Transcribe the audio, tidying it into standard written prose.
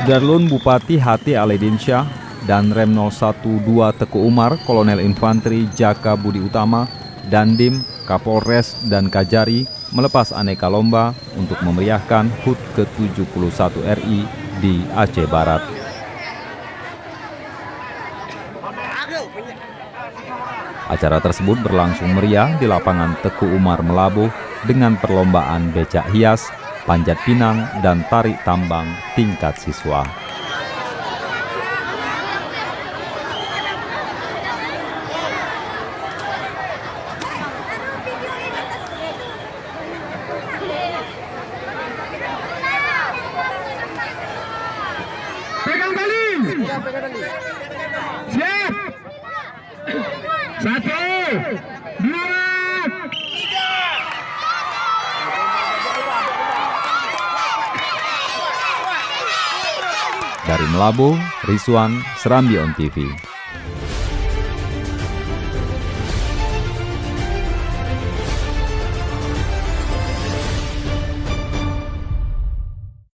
Sudarlun Bupati Hati Aledinsyah dan Rem 012 Teku Umar, Kolonel Infanteri Jaka Budi Utama, Dandim, Kapolres, dan Kajari melepas aneka lomba untuk memeriahkan HUT ke-71 RI di Aceh Barat. Acara tersebut berlangsung meriah di lapangan Teku Umar Melabuh dengan perlombaan becak hias, panjat pinang, dan tarik tambang tingkat siswa. Pegang tali. Siap. 1, 2, 3. Dari Melabuh, Rizwan, Serambi On TV.